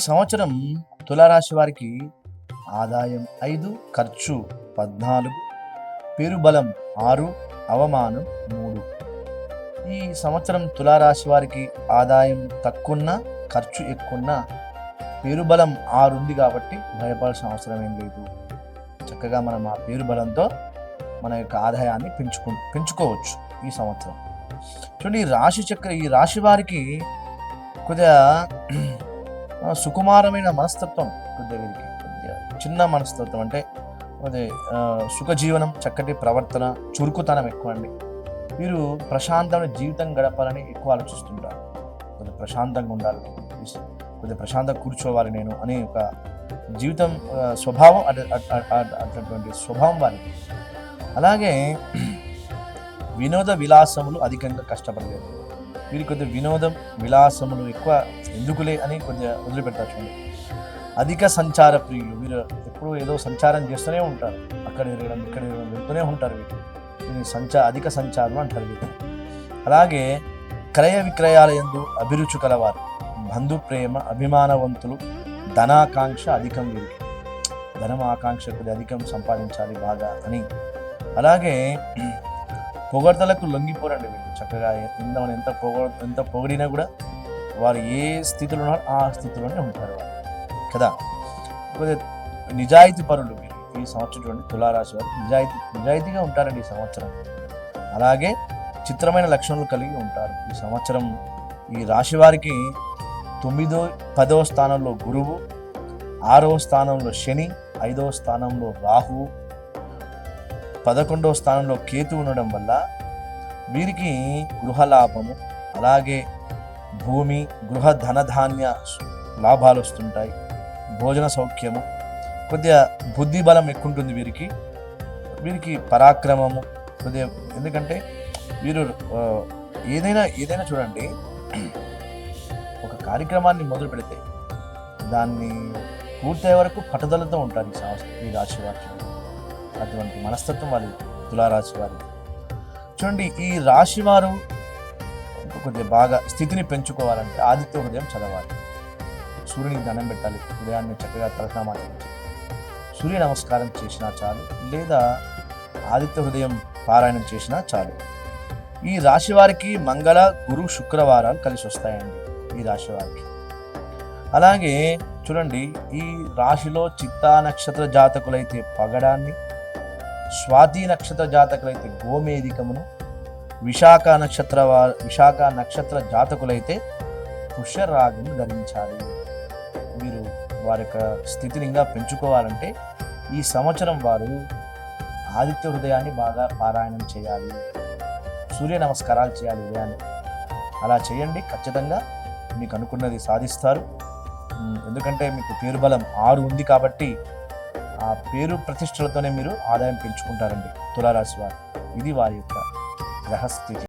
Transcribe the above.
సంవత్సరం తులారాశి వారికి ఆదాయం 5, ఖర్చు 14, పేరు బలం 6, అవమానం 3. ఈ సంవత్సరం తులారాశి వారికి ఆదాయం తక్కువన్నా ఖర్చు ఎక్కువన్నా పేరు బలం 6 ఉంది కాబట్టి భయపడాల్సిన అవసరం ఏం లేదు. చక్కగా మనం ఆ పేరు బలంతో మన యొక్క ఆదాయాన్ని పెంచుకోవచ్చు ఈ సంవత్సరం. చూడండి, ఈ రాశి వారికి కొద్దిగా సుకుమారమైన మనస్తత్వం, కొద్దిగా చిన్న మనస్తత్వం, అంటే కొద్దిగా సుఖజీవనం, చక్కటి ప్రవర్తన, చురుకుతనం ఎక్కువ అండి. వీరు ప్రశాంతమైన జీవితం గడపాలని ఎక్కువ ఆలోచిస్తుంటారు. కొద్దిగా ప్రశాంతంగా ఉండాలి, కొద్దిగా ప్రశాంతంగా కూర్చోవాలి నేను అనే ఒక జీవితం స్వభావం, అటువంటి స్వభావం వారికి. అలాగే వినోద విలాసములు అధికంగా కష్టపడలేదు. వీరి కొద్దిగా వినోదం విలాసములు ఎక్కువ ఎందుకులే అని కొద్దిగా వదిలిపెడతారు. చూడండి, అధిక సంచార ప్రియులు. వీరు ఎప్పుడూ ఏదో సంచారం చేస్తూనే ఉంటారు, అక్కడ తిరగడం ఇక్కడ తిరగడం వెళ్తూనే ఉంటారు. వీటిని అధిక సంచారం అంటారు వీరు. అలాగే క్రయ విక్రయాల యందు అభిరుచి కలవారు, బంధు ప్రేమ అభిమానవంతులు, ధనాకాంక్ష అధికం. వీరికి ధనం ఆకాంక్ష కొద్దిగా అధికం, సంపాదించాలి బాగా అని. అలాగే పొగడ్తలకు లొంగిపోరండి వీళ్ళు. చక్కగా మనం ఎంత పొగిడినా కూడా వారు ఏ స్థితిలో ఉన్నారో ఆ స్థితిలోనే ఉంటారు వారు కదా. కొద్దిగా నిజాయితీ పరులు వీరు ఈ సంవత్సరం. చూడండి, తులారాశి వారు నిజాయితీగా ఉంటారండి ఈ సంవత్సరం. అలాగే చిత్రమైన లక్షణాలు కలిగి ఉంటారు ఈ సంవత్సరం. ఈ రాశి వారికి 9, 10వ స్థానంలో గురువు, 6వ స్థానంలో శని, 5వ స్థానంలో రాహువు, 11వ స్థానంలో కేతు ఉండడం వల్ల వీరికి గృహలాభము, అలాగే భూమి, గృహ ధనధాన్య లాభాలు వస్తుంటాయి, భోజన సౌఖ్యము, కొద్దిగా బుద్ధి బలం ఎక్కువ ఉంటుంది వీరికి పరాక్రమము కొద్దిగా. ఎందుకంటే వీరు ఏదైనా చూడండి, ఒక కార్యక్రమాన్ని మొదలు పెడితే దాన్ని పూర్తయ్యే వరకు పట్టుదలతో ఉంటారు ఈ రాశి వారికి. అటువంటి మనస్తత్వం వారి తులారాశి వారు. చూడండి, ఈ రాశి వారు కొద్దిగా బాగా స్థితిని పెంచుకోవాలంటే ఆదిత్య హృదయం చదవాలి, సూర్యునికి దండం పెట్టాలి, ఉదయాన్నే చక్కగా తలస్నానం చేసి సూర్య నమస్కారం చేసినా చాలు, లేదా ఆదిత్య హృదయం పారాయణం చేసినా చాలు. ఈ రాశి వారికి మంగళ, గురు, శుక్రవారాలు కలిసి వస్తాయండి ఈ రాశి వారికి. అలాగే చూడండి, ఈ రాశిలో చిత్తా నక్షత్ర జాతకులైతే పగడాన్ని, స్వాతి నక్షత్ర జాతకులైతే గోమేధికమును, విశాఖ నక్షత్ర జాతకులైతే పుష్యరాగము ధరించాలి. మీరు వారి యొక్క స్థితిని ఇంకా పెంచుకోవాలంటే ఈ సంవత్సరం వారు ఆదిత్య హృదయాన్ని బాగా పారాయణం చేయాలి, సూర్య నమస్కారాలు చేయాలి ఉదయాన్ని. అలా చేయండి, ఖచ్చితంగా మీకు అనుకున్నది సాధిస్తారు. ఎందుకంటే మీకు పేరు బలం 6 ఉంది కాబట్టి ఆ పేరు ప్రతిష్టలతోనే మీరు ఆదాయం పెంచుకుంటారండి తులారాశి వారు. ఇది వారి యొక్క గ్రహస్థితి.